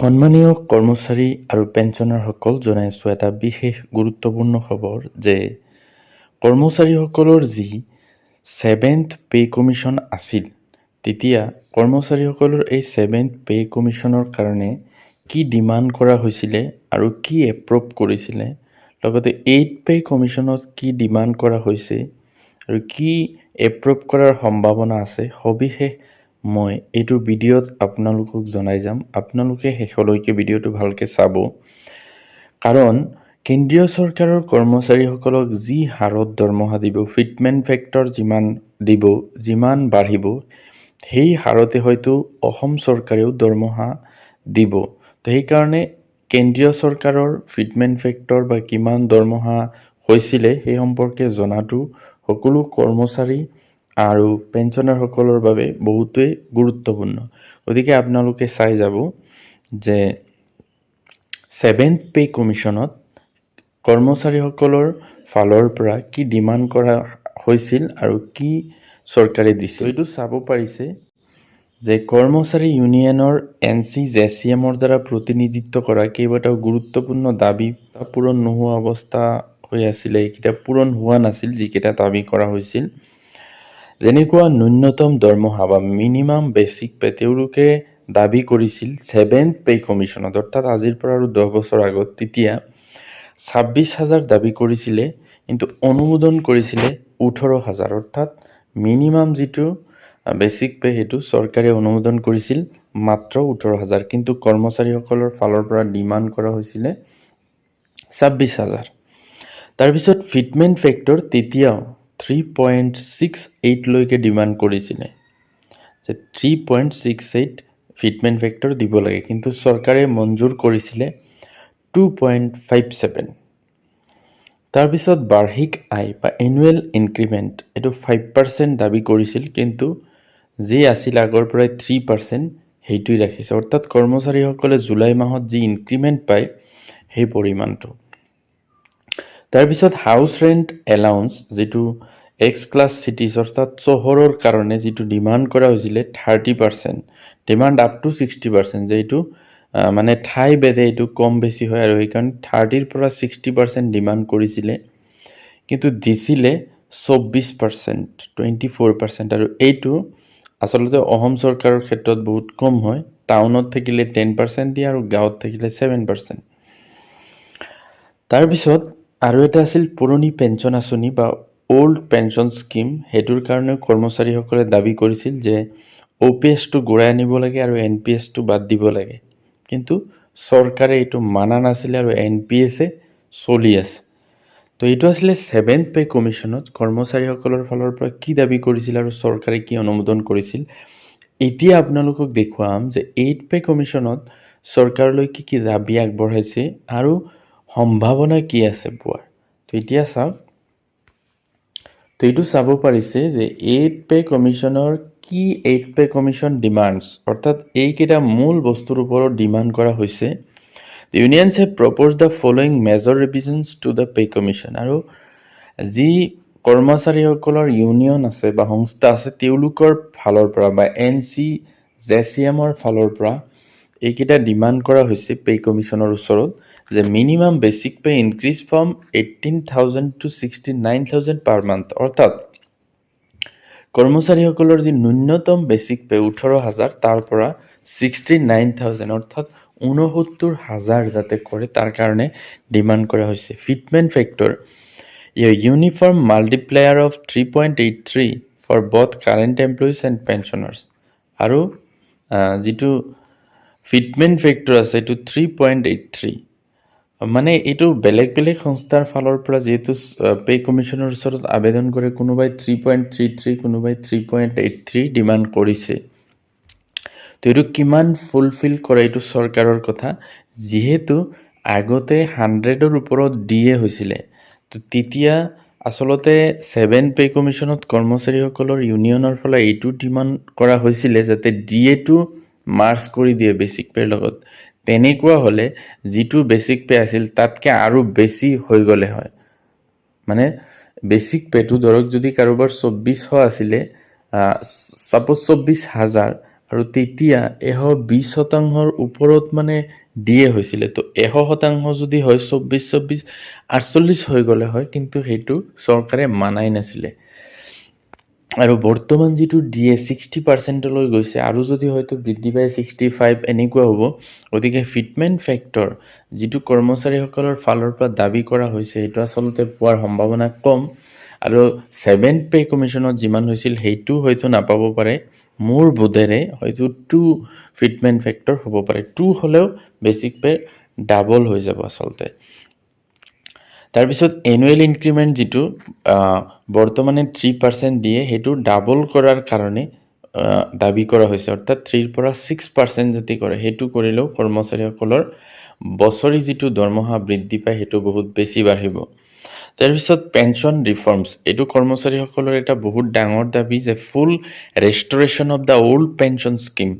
সন্মানীয় কৰ্মচাৰী আৰু পেঞ্চনাৰসকল জনাইছোঁ এটা বিশেষ গুৰুত্বপূৰ্ণ খবৰ যে কৰ্মচাৰীসকলৰ যি 7th পে কমিশ্যন আছিল, তেতিয়া কৰ্মচাৰীসকলৰ এই 7th পে কমিশ্যনৰ কাৰণে কি ডিমাণ্ড কৰা হৈছিলে আৰু কি এপ্ৰুভ কৰিছিলে, লগতে 8th পে কমিশ্যনত কি ডিমাণ্ড কৰা হৈছে আৰু কি এপ্ৰুভ কৰাৰ সম্ভাৱনা আছে, সবিশেষ মই এইটো ভিডিঅ'ত আপোনালোকক জনাই যাম। আপোনালোকে শেষলৈকে ভিডিঅ'টো ভালকৈ চাব, কাৰণ কেন্দ্ৰীয় চৰকাৰৰ কৰ্মচাৰীসকলক যি হাৰত দৰমহা দিব, ফিটমেণ্ট ফেক্টৰ যিমান বাঢ়িব, সেই হাৰতে হয়তো অসম চৰকাৰেও দৰমহা দিব। তো সেইকাৰণে কেন্দ্ৰীয় চৰকাৰৰ ফিটমেণ্ট ফেক্টৰ বা কিমান দৰমহা হৈছিলে সেই সম্পৰ্কে জনাটো সকলো কৰ্মচাৰী আৰু পেঞ্চনাৰসকলৰ বাবে বহুতেই গুৰুত্বপূৰ্ণ। গতিকে আপোনালোকে চাই যাব যে 7th পে কমিশ্যনত কৰ্মচাৰীসকলৰ ফালৰ পৰা কি ডিমাণ্ড কৰা হৈছিল আৰু কি চৰকাৰে দিছিল। এইটো চাব পাৰিছে যে কৰ্মচাৰী ইউনিয়নৰ NCJCM দ্বাৰা প্ৰতিনিধিত্ব কৰা কেইবাটাও গুৰুত্বপূৰ্ণ দাবী পূৰণ নোহোৱা অৱস্থা হৈ আছিলে। এইকেইটা পূৰণ হোৱা নাছিল, যিকেইটা দাবী কৰা হৈছিল, যেনেকুৱা ন্যূনতম দৰমহা বা মিনিমাম বেচিক পে তেওঁলোকে দাবী কৰিছিল 7th পে কমিশ্যনত, অৰ্থাৎ আজিৰ পৰা আৰু 10 বছৰ আগত। তেতিয়া 26,000 দাবী কৰিছিলে, কিন্তু অনুমোদন কৰিছিলে 18,000, অৰ্থাৎ মিনিমাম যিটো বেচিক পে সেইটো চৰকাৰে অনুমোদন কৰিছিল মাত্ৰ 18,000, কিন্তু কৰ্মচাৰীসকলৰ ফালৰ পৰা ডিমাণ্ড কৰা হৈছিলে 26,000। তাৰপিছত ফিটমেণ্ট ফেক্টৰ তেতিয়াও 3.68 লৈকে ডিমাণ্ড কৰিছিলে যে 3.68 ফিটমেণ্ট ফেক্টৰ দিব লাগে, কিন্তু চৰকাৰে মঞ্জুৰ কৰিছিলে 2.57। তাৰপিছত বাৰ্ষিক আয় বা এনুৱেল ইনক্ৰিমেণ্ট এইটো 5% দাবী কৰিছিল, কিন্তু যি আছিল আগৰ পৰাই 3% সেইটোৱে ৰাখিছে, অৰ্থাৎ কৰ্মচাৰীসকলে জুলাই মাহত যি ইনক্ৰিমেণ্ট পায় সেই পৰিমাণটো। তাৰপিছত হাউচ ৰেণ্ট এলাউন্স, যিটো এক্স ক্লাছ চিটিজ অৰ্থাৎ চহৰৰ কাৰণে যিটো ডিমাণ্ড কৰা হৈছিলে 30%, ডিমাণ্ড আপ টু 60%, যে এইটো মানে ঠাই ভেদে এইটো কম বেছি হয় আৰু সেইকাৰণে 30ৰ পৰা 60% ডিমাণ্ড কৰিছিলে, কিন্তু দিছিলে 24%, 24%। আৰু এইটো আচলতে অসম চৰকাৰৰ ক্ষেত্ৰত বহুত কম হয়। টাউনত থাকিলে 10% দিয়ে আৰু গাঁৱত থাকিলে 7%। তাৰপিছত আৰু এটা আছিল পুৰণি পেঞ্চন আঁচনি বা অল্ড পেঞ্চন স্কিম, সেইটোৰ কাৰণে কৰ্মচাৰীসকলে দাবী কৰিছিল যে OPS-টো ঘূৰাই আনিব লাগে আৰু NPS-টো বাদ দিব লাগে, কিন্তু চৰকাৰে এইটো মানা নাছিলে আৰু NPS-এ চলি আছে। তো এইটো আছিলে 7th পে কমিশ্যনত কৰ্মচাৰীসকলৰ ফালৰ পৰা কি দাবী কৰিছিল আৰু চৰকাৰে কি অনুমোদন কৰিছিল। এতিয়া আপোনালোকক দেখুৱাম যে 8th পে কমিশ্যনত চৰকাৰলৈ কি কি দাবী আগবঢ়াইছে আৰু সম্ভাৱনা কি আছে পোৱাৰ। তো এতিয়া চাওক, তো এইটো চাব পাৰিছে যে 8th পে কমিশ্যনৰ কি 8th পে কমিশ্যন ডিমাণ্ডছ, অৰ্থাৎ এইকেইটা মূল বস্তুৰ ওপৰত ডিমাণ্ড কৰা হৈছে। The unions have proposed the following major revisions to the pay commission, আৰু যি কৰ্মচাৰীসকলৰ ইউনিয়ন আছে বা সংস্থা আছে তেওঁলোকৰ ফালৰ পৰা বা NCJCM ফালৰ পৰা এইকেইটা ডিমাণ্ড কৰা হৈছে পে কমিশ্যনৰ ওচৰত, যে minimum basic pay increase from 18,000 to 69,000 per month, অৰ্থাৎ কৰ্মচাৰীসকলৰ যি ন্যূনতম বেচিক পে 18,000 তাৰ পৰা 69,000 অৰ্থাৎ 69,000 যাতে কৰে তাৰ কাৰণে ডিমাণ্ড কৰা হৈছে। Fitment factor uniform multiplier of 3.83 for both current employees and pensioners, আৰু যিটো ফিটমেণ্ট ফেক্টৰ আছে এইটো 3.83, মানে এইটো বেলেগ বেলেগ সংস্থাৰ ফালৰ পৰা যিহেতু পে কমিশ্যনৰ ওচৰত আবেদন কৰে, কোনোবাই 3.33, কোনোবাই 3.83 ডিমাণ্ড কৰিছে। তো এইটো কিমান ফুলফিল কৰে এইটো চৰকাৰৰ কথা, যিহেতু আগতে 100ৰ ওপৰত দিয়ে হৈছিলে। তো তেতিয়া আচলতে 7th পে কমিশ্যনত কৰ্মচাৰীসকলৰ ইউনিয়নৰ ফালে এইটো ডিমাণ্ড কৰা হৈছিলে যাতে ডিএটো মাৰ্জ কৰি দিয়ে বেচিক পেৰ লগত। তেনেকুৱা হ'লে যিটো বেচিক পে আছিল তাতকৈ আৰু বেছি হৈ গ'লে হয়, মানে বেচিক পেটো ধৰক যদি কাৰোবাৰ 2400 আছিলে, ছাপ'জ 24,000 আৰু তেতিয়া 120% ওপৰত মানে দিয়ে হৈছিলে। তো 100% যদি হয় 24 48 হৈ গ'লে হয়, কিন্তু সেইটো চৰকাৰে মানাই নাছিলে। আৰু বৰ্তমান যিটো দিয়ে 60%লৈ গৈছে, আৰু যদি হয়তো বৃদ্ধি পাই 65 এনেকুৱা হ'ব। গতিকে ফিটমেণ্ট ফেক্টৰ যিটো কৰ্মচাৰীসকলৰ ফালৰ পৰা দাবী কৰা হৈছে, সেইটো আচলতে পোৱাৰ সম্ভাৱনা কম। আৰু 7th পে কমিশ্যনত যিমান হৈছিল সেইটো হয়তো নাপাব পাৰে। মোৰ বোধেৰে হয়তো 2 ফিটমেণ্ট ফেক্টৰ হ'ব পাৰে। 2 হ'লেও বেচিক পে ডাবল হৈ যাব আচলতে। তাৰপিছত এনুৱেল ইনক্ৰিমেণ্ট যিটো বৰ্তমানে 3% দিয়ে, সেইটো ডাবল কৰাৰ কাৰণে দাবী কৰা হৈছে। অৰ্থাৎ 3ৰ পৰা 6% যদি কৰে, সেইটো কৰিলেও কৰ্মচাৰীসকলৰ বছৰি যিটো দৰমহা বৃদ্ধি পায় সেইটো বহুত বেছি বাঢ়িব। তাৰপিছত পেঞ্চন ৰিফৰ্মছ, এইটো কৰ্মচাৰীসকলৰ এটা বহুত ডাঙৰ দাবী যে full restoration of the old pension scheme,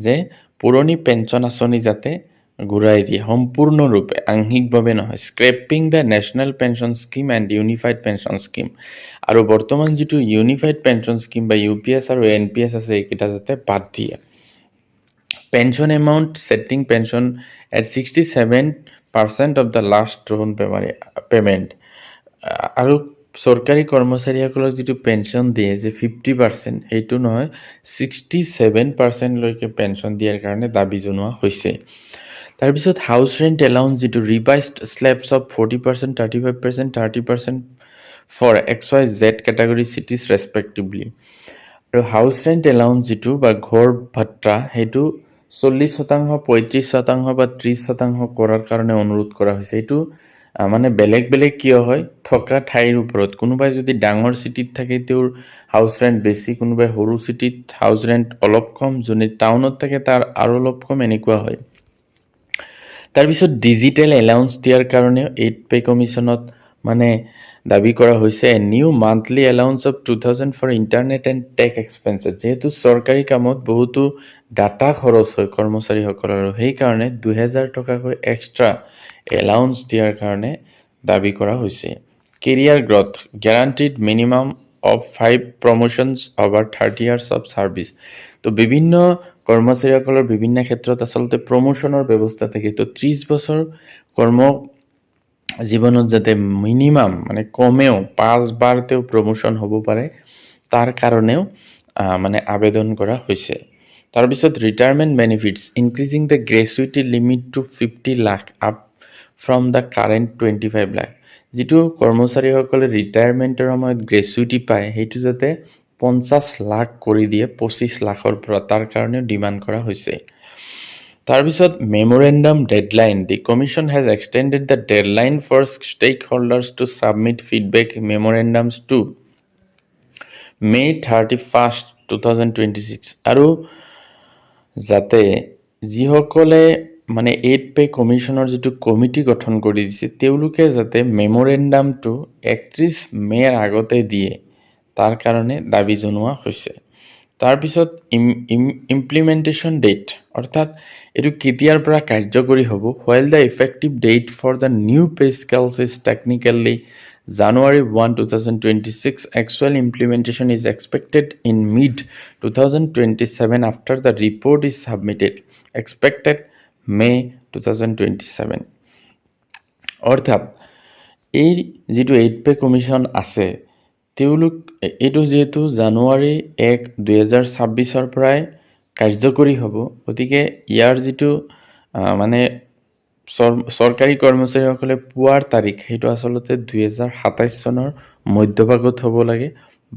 যে পুৰণি পেঞ্চন আঁচনি যাতে ঘূৰাই দিয়ে সম্পূৰ্ণৰূপে, আংশিকভাৱে নহয়। Scrapping the national pension scheme and unified pension scheme. আৰু বৰ্তমান যিটো ইউনিফাইড পেঞ্চন স্কিম বা UPS আৰু NPS আছে, এইকেইটা যাতে বাদ দিয়ে। Pension amount setting pension at 67% of the last drawn payment. আৰু চৰকাৰী কৰ্মচাৰীসকলক যিটো পেঞ্চন দিয়ে যে 50%, সেইটো নহয় 67%লৈকে পেঞ্চন দিয়াৰ কাৰণে দাবী জনোৱা হৈছে। তাৰপিছত হাউচ ৰেণ্ট এলাউন্স যিটো revised slabs of 40%, 35%, 30% for XYZ category cities respectively. আৰু হাউচ ৰেণ্ট এলাউন্স যিটো বা ঘৰ ভাত্তা, সেইটো 40%, 35% বা 30% কৰাৰ কাৰণে অনুৰোধ কৰা হৈছে। এইটো মানে বেলেগ বেলেগ কিয় হয়, থকা ঠাইৰ ওপৰত। কোনোবাই যদি ডাঙৰ চিটিত থাকে তেওঁৰ হাউচ ৰেণ্ট বেছি, কোনোবাই সৰু চিটিত হাউচ ৰেণ্ট অলপ কম, যোনে টাউনত থাকে তাৰ আৰু অলপ কম, এনেকুৱা হয়। তাৰপিছত ডিজিটেল এলাউন্স দিয়াৰ কাৰণেও 8th পে কমিশ্যনত মানে দাবী কৰা হৈছে new monthly allowance of 2000 for internet and tech expenses. যিহেতু চৰকাৰী কামত বহুতো ডাটা খৰচ হয় কৰ্মচাৰীসকলৰ, সেইকাৰণে 2000 টকাকৈ এক্সট্ৰা এলাউন্স দিয়াৰ কাৰণে দাবী কৰা হৈছে। Career growth guaranteed minimum of 5 promotions over 30 years of service. তো বিভিন্ন কৰ্মচাৰীসকলৰ বিভিন্ন ক্ষেত্ৰত আচলতে প্ৰমোশ্যনৰ ব্যৱস্থা থাকে। তো 30 বছৰ কৰ্ম জীৱনত যাতে মিনিমাম মানে কমেও 5 বাৰ তেওঁ প্ৰমোশ্যন হ'ব পাৰে, তাৰ কাৰণেও মানে আবেদন কৰা হৈছে। তাৰপিছত retirement benefits increasing the gratuity limit to 50 lakh up from the current 25 lakh. যিটো কৰ্মচাৰীসকলে ৰিটায়াৰমেণ্টৰ সময়ত গ্ৰেচুইটি পায়, সেইটো যাতে 50 লাখ কৰি দিয়ে 25 লাখৰ পৰা, তাৰ কাৰণেও ডিমাণ্ড কৰা হৈছে। তাৰপিছত memorandum deadline, the commission has extended the deadline for stakeholders to submit feedback memorandums to May 31st, 2026। আৰু যাতে যিসকলে মানে 8th পে কমিশ্যনৰ যিটো কমিটি গঠন কৰি দিছে, তেওঁলোকে যাতে মেমৰেণ্ডামটো 31 মে'ৰ আগতে দিয়ে, তাৰ কাৰণে দাবী জনোৱা হৈছে। তাৰপিছত ইমপ্লিমেণ্টেশ্যন ডেট, অৰ্থাৎ এইটো কেতিয়াৰ পৰা কাৰ্যকৰী হ'ব। While the effective date for the new pay scales is technically January 1, 2026, actual implementation is expected in mid-2027 after the report is submitted, expected May 2027. অৰ্থাৎ এই যিটো 8th পে কমিশ্যন আছে, তেওঁলোক এইটো যিহেতু জানুৱাৰী 1, 2026 পৰাই কাৰ্যকৰী হ'ব। গতিকে ইয়াৰ যিটো মানে চৰকাৰী কৰ্মচাৰীসকলে পোৱাৰ তাৰিখ, সেইটো আচলতে 2027 চনৰ মধ্যভাগত হ'ব লাগে,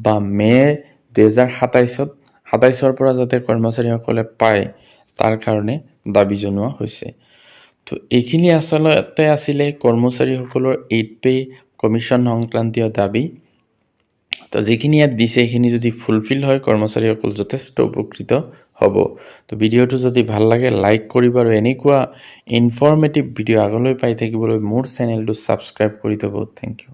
বা মে' 2027ৰ পৰা যাতে কৰ্মচাৰীসকলে পায়, তাৰ কাৰণে দাবী জনোৱা হৈছে। তো এইখিনি আচলতে আছিলে কৰ্মচাৰীসকলৰ 8th পে কমিশ্যন সংক্ৰান্তীয় দাবী। তো যিখিনি ইয়াত দিছে, এইখিনি যদি ফুলফিল হয়, কৰ্মচাৰীসকল যথেষ্ট উপকৃত হ'ব। তো ভিডিঅ'টো যদি ভাল লাগে লাইক কৰিব, আৰু এনেকুৱা ইনফৰ্মেটিভ ভিডিঅ' আগলৈ পাই থাকিবলৈ মোৰ চেনেলটো ছাবস্ক্ৰাইব কৰি থ'ব। Thank U.